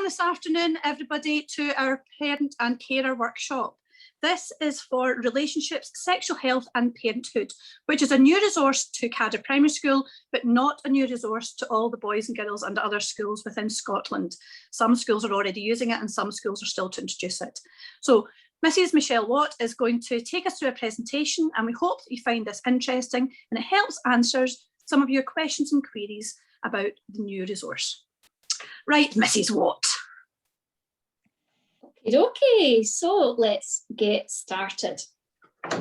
Welcome this afternoon, everybody, to our Parent and Carer Workshop. This is for relationships, sexual health and parenthood, which is a new resource to Cadder Primary School, but not a new resource to all the boys and girls and other schools within Scotland. Some schools are already using it and some schools are still to introduce it. So Mrs. Michelle Watt is going to take us through a presentation, and we hope that you find this interesting and it helps answers some of your questions and queries about the new resource. Right, Mrs. Watt. Okay, so let's get started.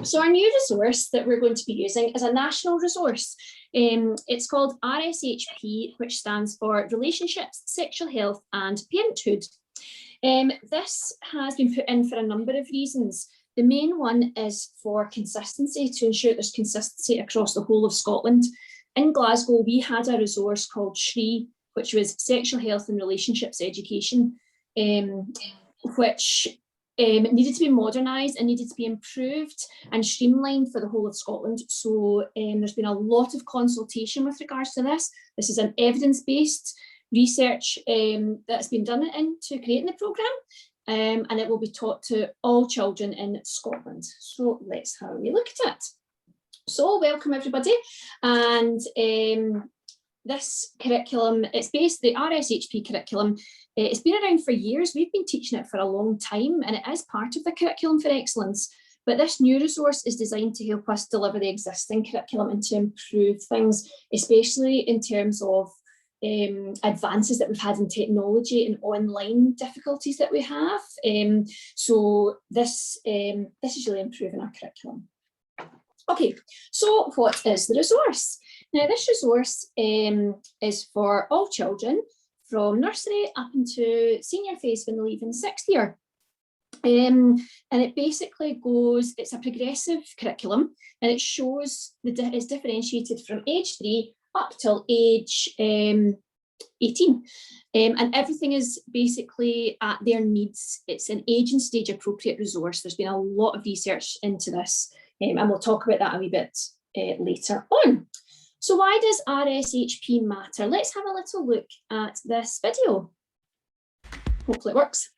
So our new resource that we're going to be using is a national resource. It's called RSHP, which stands for Relationships, Sexual Health and Parenthood. This has been put in for a number of reasons. The main one is for consistency, to ensure there's consistency across the whole of Scotland. In Glasgow, we had a resource called SHRE, which was Sexual Health and Relationships Education, which needed to be modernised and needed to be improved and streamlined for the whole of Scotland. So there's been a lot of consultation with regards to this. This is an evidence-based research that's been done into creating the programme, and it will be taught to all children in Scotland. So let's have a wee look at it. So welcome everybody, and this curriculum, the RSHP curriculum, it's been around for years. We've been teaching it for a long time and it is part of the Curriculum for Excellence. But this new resource is designed to help us deliver the existing curriculum and to improve things, especially in terms of advances that we've had in technology and online difficulties that we have. So this is really improving our curriculum. Okay, so what is the resource? Now this resource is for all children from nursery up into senior phase when they leave in 6th year. And it basically goes, it's a progressive curriculum and it shows it's differentiated from age 3 up till age 18. And everything is basically at their needs. It's an age and stage appropriate resource. There's been a lot of research into this, and we'll talk about that a wee bit later on. So why does RSHP matter? Let's have a little look at this video. Hopefully it works.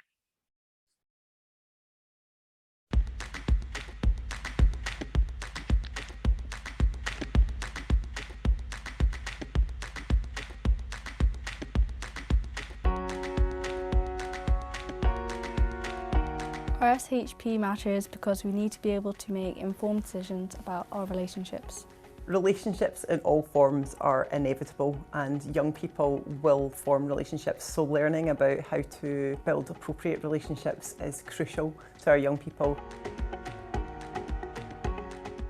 RSHP matters because we need to be able to make informed decisions about our relationships. Relationships in all forms are inevitable and young people will form relationships, so learning about how to build appropriate relationships is crucial to our young people.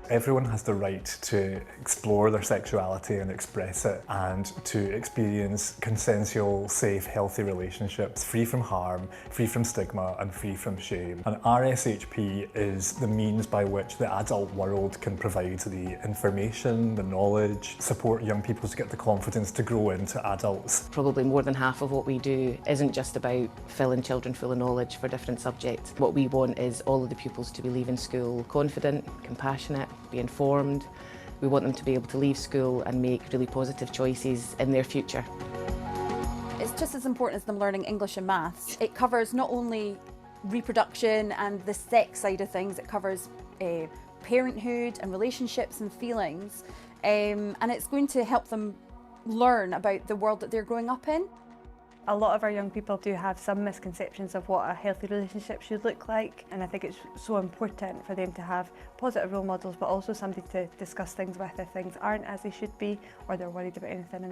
Everyone has the right to explore their sexuality and express it, and to experience consensual, safe, healthy relationships free from harm, free from stigma and free from shame. And RSHP is the means by which the adult world can provide the information, the knowledge, support young people to get the confidence to grow into adults. Probably more than half of what we do isn't just about filling children full of knowledge for different subjects. What we want is all of the pupils to be leaving school confident, compassionate, be informed. We want them to be able to leave school and make really positive choices in their future. It's just as important as them learning English and maths. It covers not only reproduction and the sex side of things, it covers parenthood and relationships and feelings, and it's going to help them learn about the world that they're growing up in. A lot of our young people do have some misconceptions of what a healthy relationship should look like, and I think it's so important for them to have positive role models, but also somebody to discuss things with if things aren't as they should be or they're worried about anything in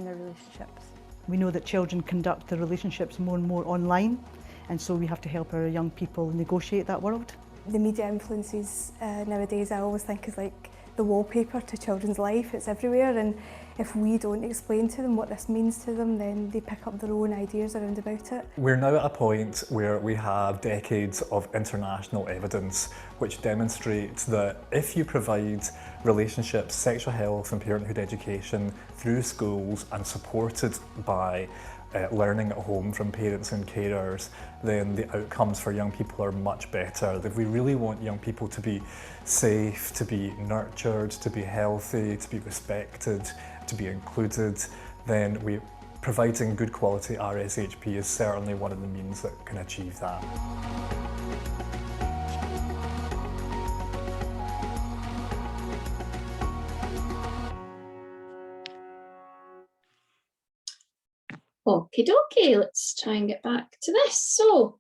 their relationships. We know that children conduct their relationships more and more online, and so we have to help our young people negotiate that world. The media influences nowadays, I always think, is like the wallpaper to children's life. It's everywhere, and if we don't explain to them what this means to them, then they pick up their own ideas around about it. We're now at a point where we have decades of international evidence which demonstrates that if you provide relationships, sexual health and parenthood education through schools and supported by learning at home from parents and carers, then the outcomes for young people are much better. If we really want young people to be safe, to be nurtured, to be healthy, to be respected, to be included, then we providing good quality RSHP is certainly one of the means that can achieve that. Okie dokie, let's try and get back to this. So,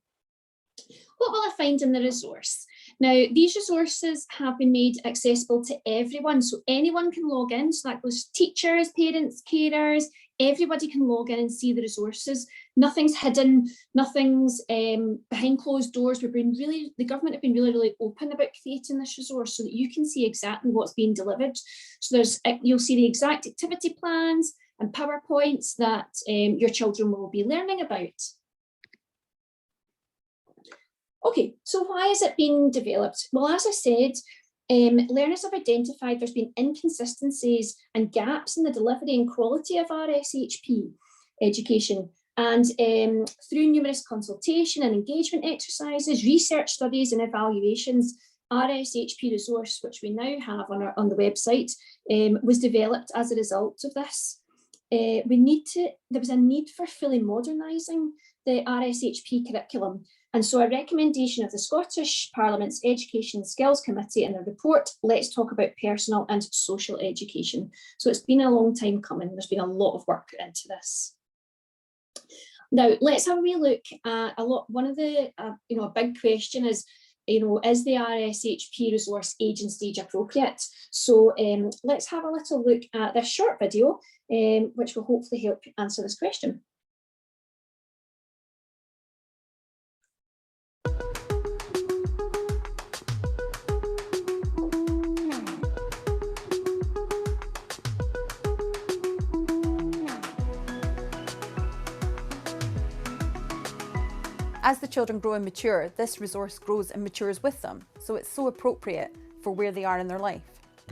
what will I find in the resource? Now, these resources have been made accessible to everyone, so anyone can log in. So that goes teachers, parents, carers, everybody can log in and see the resources. Nothing's hidden, nothing's behind closed doors. The government have been really open about creating this resource so that you can see exactly what's being delivered. So you'll see the exact activity plans and PowerPoints that your children will be learning about. Okay, so why is it being developed? Well, as I said, learners have identified there's been inconsistencies and gaps in the delivery and quality of RSHP education. And through numerous consultation and engagement exercises, research studies and evaluations, RSHP resource, which we now have on the website, was developed as a result of this. There was a need for fully modernising the RSHP curriculum. And so a recommendation of the Scottish Parliament's Education Skills Committee in the report, Let's Talk About Personal and Social Education. So it's been a long time coming. There's been a lot of work into this. Now, let's have a wee look at one of the, a big question is, is the RSHP resource age and stage appropriate? So let's have a little look at this short video, which will hopefully help answer this question. As the children grow and mature, this resource grows and matures with them, so it's so appropriate for where they are in their life.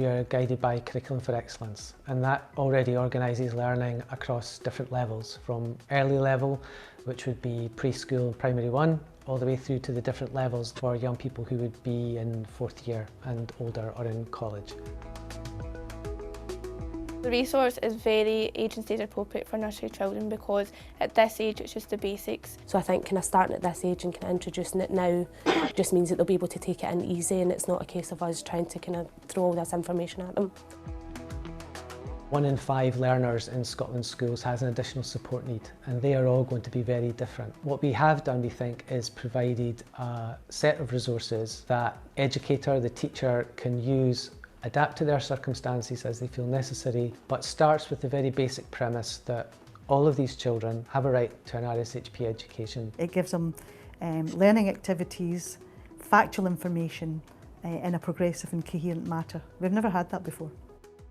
We are guided by Curriculum for Excellence, and that already organises learning across different levels, from early level, which would be preschool, primary 1, all the way through to the different levels for young people who would be in 4th year and older or in college. The resource is very age and stage appropriate for nursery children because at this age it's just the basics. So I think kind of starting at this age and kind of introducing it now just means that they'll be able to take it in easy, and it's not a case of us trying to kind of throw all this information at them. 1 in 5 learners in Scotland's schools has an additional support need, and they are all going to be very different. What we have done, we think, is provided a set of resources that educator, the teacher, can use, adapt to their circumstances as they feel necessary, but starts with the very basic premise that all of these children have a right to an RSHP education. It gives them learning activities, factual information in a progressive and coherent manner. We've never had that before.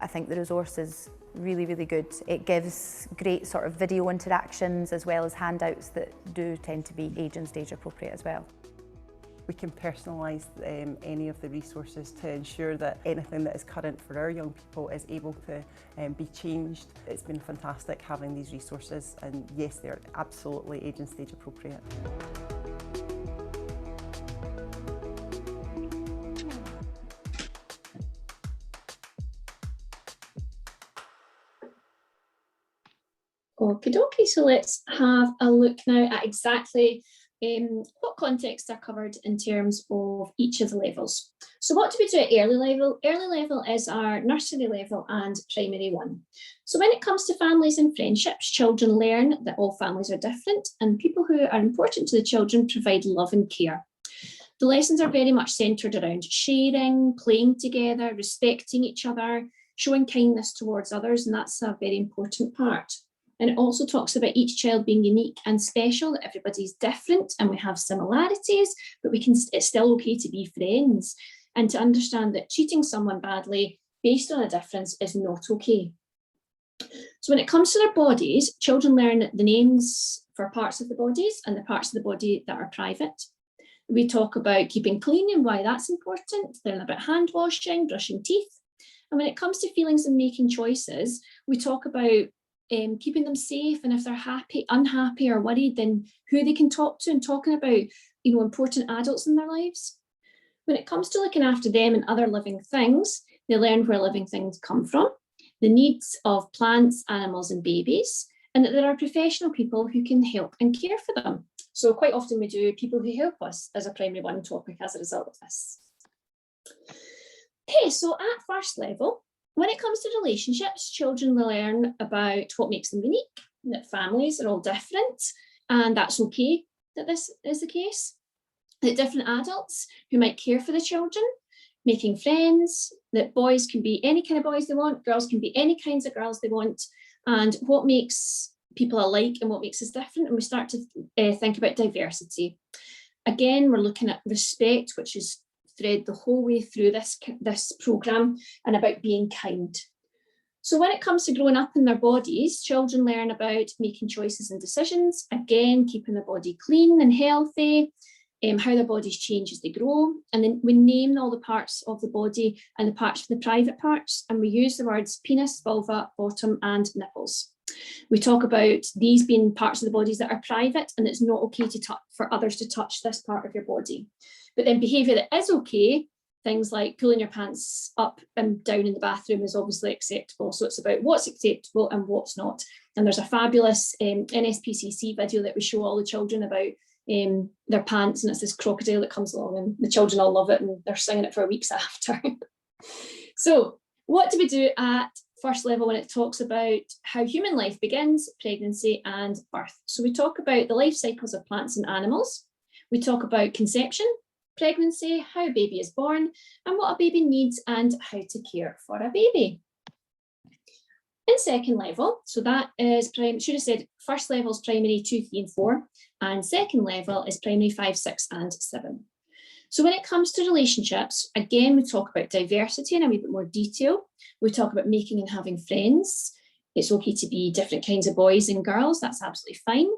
I think the resource is really good. It gives great sort of video interactions as well as handouts that do tend to be age and stage appropriate as well. We can personalise any of the resources to ensure that anything that is current for our young people is able to be changed. It's been fantastic having these resources, and yes, they're absolutely age and stage appropriate. Okie dokie, so let's have a look now at exactly what contexts are covered in terms of each of the levels. So what do we do at early level? Early level is our nursery level and primary 1. So when it comes to families and friendships, children learn that all families are different and people who are important to the children provide love and care. The lessons are very much centred around sharing, playing together, respecting each other, showing kindness towards others, and that's a very important part. And it also talks about each child being unique and special, that everybody's different and we have similarities, but it's still okay to be friends, and to understand that treating someone badly based on a difference is not okay. So when it comes to their bodies, children learn the names for parts of the bodies and the parts of the body that are private. We talk about keeping clean and why that's important, learn about hand washing, brushing teeth. And when it comes to feelings and making choices, we talk about keeping them safe, and if they're happy, unhappy or worried, then who they can talk to, and talking about important adults in their lives. When it comes to looking after them and other living things, they learn where living things come from, the needs of plants, animals and babies, and that there are professional people who can help and care for them. So quite often we do people who help us as a primary one topic as a result of this. Okay, so at first level, when it comes to relationships, children learn about what makes them unique, that families are all different, and that's okay that this is the case. That different adults who might care for the children, making friends, that boys can be any kind of boys they want, girls can be any kinds of girls they want, and what makes people alike and what makes us different. And we start to think about diversity. Again, we're looking at respect, which is thread the whole way through this programme, and about being kind. So when it comes to growing up in their bodies, children learn about making choices and decisions, again, keeping their body clean and healthy, how their bodies change as they grow. And then we name all the parts of the body and the parts for the private parts, and we use the words penis, vulva, bottom, and nipples. We talk about these being parts of the bodies that are private, and it's not okay for others to touch this part of your body. But then behaviour that is okay, things like pulling your pants up and down in the bathroom, is obviously acceptable. So it's about what's acceptable and what's not. And there's a fabulous NSPCC video that we show all the children about their pants, and it's this crocodile that comes along, and the children all love it and they're singing it for weeks after. So what do we do at first level when it talks about how human life begins, pregnancy and birth? So we talk about the life cycles of plants and animals. We talk about conception, pregnancy, how a baby is born, and what a baby needs and how to care for a baby. In second level, so that is should have said first level is primary 2, 3 and 4, and second level is primary 5, 6 and 7. So when it comes to relationships, again, we talk about diversity in a wee bit more detail. We talk about making and having friends. It's okay to be different kinds of boys and girls, that's absolutely fine.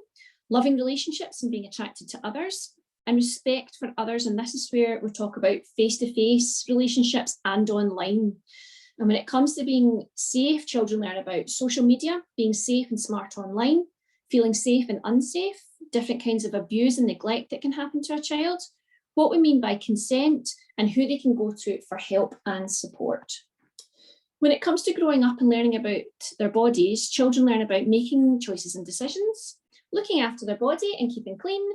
Loving relationships and being attracted to others, and respect for others. And this is where we talk about face-to-face relationships and online. And when it comes to being safe, children learn about social media, being safe and smart online, feeling safe and unsafe, different kinds of abuse and neglect that can happen to a child, what we mean by consent, and who they can go to for help and support. When it comes to growing up and learning about their bodies, children learn about making choices and decisions, looking after their body and keeping clean,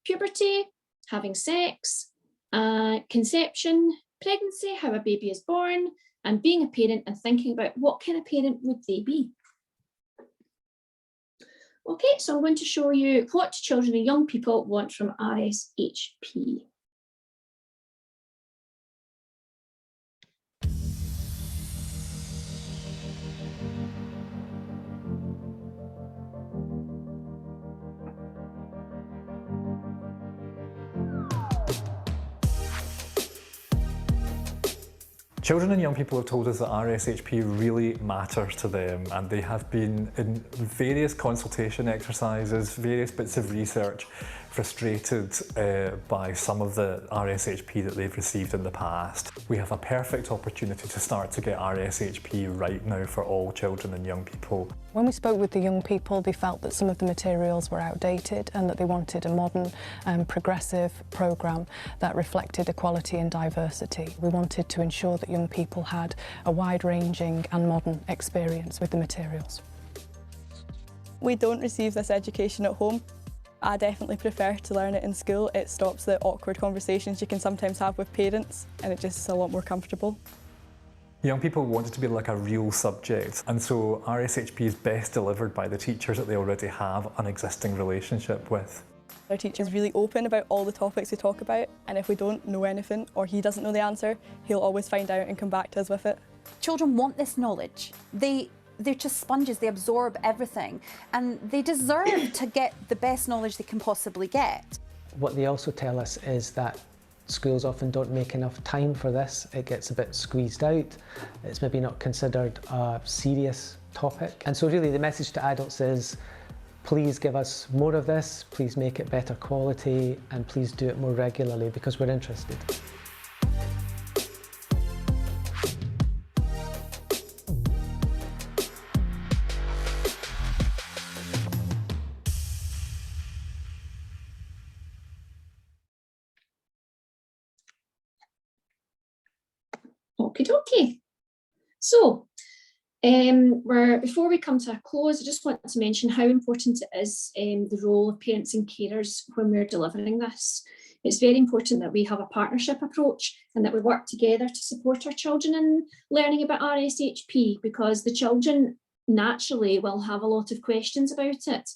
puberty, having sex, conception, pregnancy, how a baby is born, and being a parent and thinking about what kind of parent would they be. Okay, so I'm going to show you what children and young people want from RSHP. Children and young people have told us that RSHP really matters to them, and they have been in various consultation exercises, various bits of research, frustrated by some of the RSHP that they've received in the past. We have a perfect opportunity to start to get RSHP right now for all children and young people. When we spoke with the young people, they felt that some of the materials were outdated and that they wanted a modern and progressive programme that reflected equality and diversity. We wanted to ensure that young people had a wide-ranging and modern experience with the materials. We don't receive this education at home. I definitely prefer to learn it in school. It stops the awkward conversations you can sometimes have with parents, and it just is a lot more comfortable. Young people want it to be like a real subject, and so RSHP is best delivered by the teachers that they already have an existing relationship with. Our teacher's really open about all the topics we talk about, and if we don't know anything or he doesn't know the answer, he'll always find out and come back to us with it. Children want this knowledge. They're just sponges, they absorb everything, and they deserve to get the best knowledge they can possibly get. What they also tell us is that schools often don't make enough time for this. It gets a bit squeezed out. It's maybe not considered a serious topic. And so really the message to adults is, please give us more of this, please make it better quality, and please do it more regularly because we're interested. Okie dokie. So, Before we come to a close, I just want to mention how important it is the role of parents and carers when we're delivering this. It's very important that we have a partnership approach and that we work together to support our children in learning about RSHP, because the children naturally will have a lot of questions about it.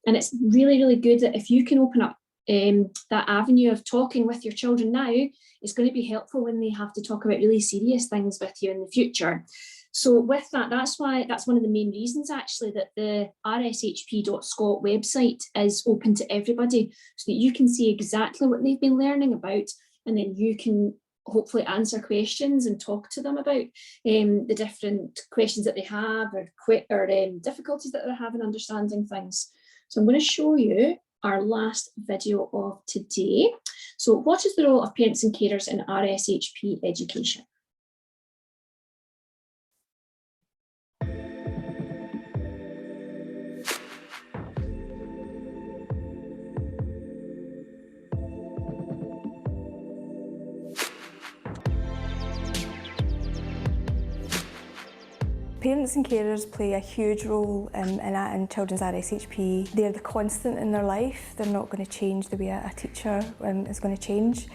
And it's really, really good that if you can open up that avenue of talking with your children now, it's going to be helpful when they have to talk about really serious things with you in the future. So with that, that's one of the main reasons actually that the rshp.scot website is open to everybody, so that you can see exactly what they've been learning about, and then you can hopefully answer questions and talk to them about the different questions that they have, or difficulties that they're having understanding things. So I'm going to show you our last video of today. So what is the role of parents and carers in RSHP education? Parents and carers play a huge role in children's RSHP. They're the constant in their life. They're not going to change the way a teacher is going to change.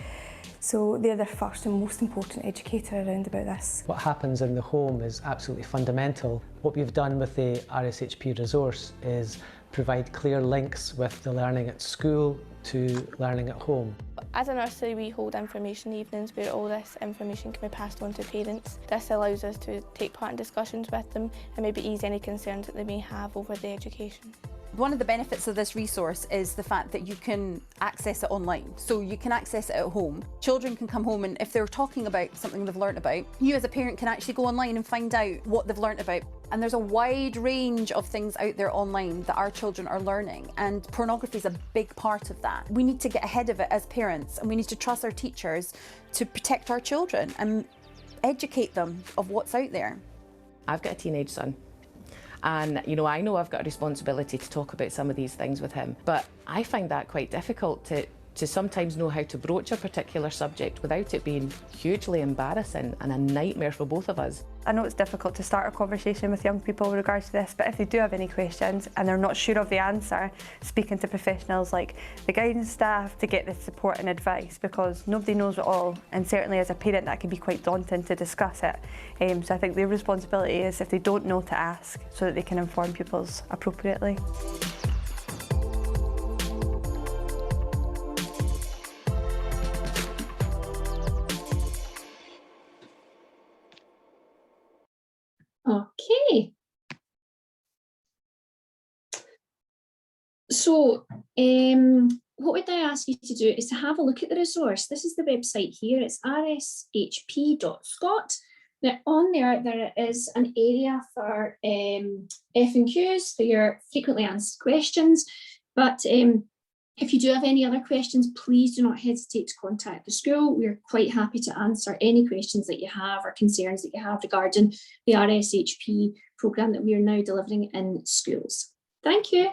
So they're the first and most important educator around about this. What happens in the home is absolutely fundamental. What we've done with the RSHP resource is provide clear links with the learning at school to learning at home. As a nursery, we hold information evenings where all this information can be passed on to parents. This allows us to take part in discussions with them and maybe ease any concerns that they may have over the education. One of the benefits of this resource is the fact that you can access it online. So you can access it at home. Children can come home, and if they're talking about something they've learnt about, you as a parent can actually go online and find out what they've learnt about. And there's a wide range of things out there online that our children are learning, and pornography is a big part of that. We need to get ahead of it as parents, and we need to trust our teachers to protect our children and educate them of what's out there. I've got a teenage son. And I know I've got a responsibility to talk about some of these things with him, but I find that quite difficult to sometimes know how to broach a particular subject without it being hugely embarrassing and a nightmare for both of us. I know it's difficult to start a conversation with young people with regards to this, but if they do have any questions and they're not sure of the answer, speaking to professionals like the guidance staff to get the support and advice, because nobody knows it all, and certainly as a parent that can be quite daunting to discuss it. So I think their responsibility is, if they don't know, to ask so that they can inform pupils appropriately. Okay. So what would I ask you to do is to have a look at the resource. This is the website here. It's rshp.scot. Now on there is an area for F&Qs, for your frequently asked questions. But if you do have any other questions, please do not hesitate to contact the school. We're quite happy to answer any questions that you have or concerns that you have regarding the RSHP programme that we are now delivering in schools. Thank you.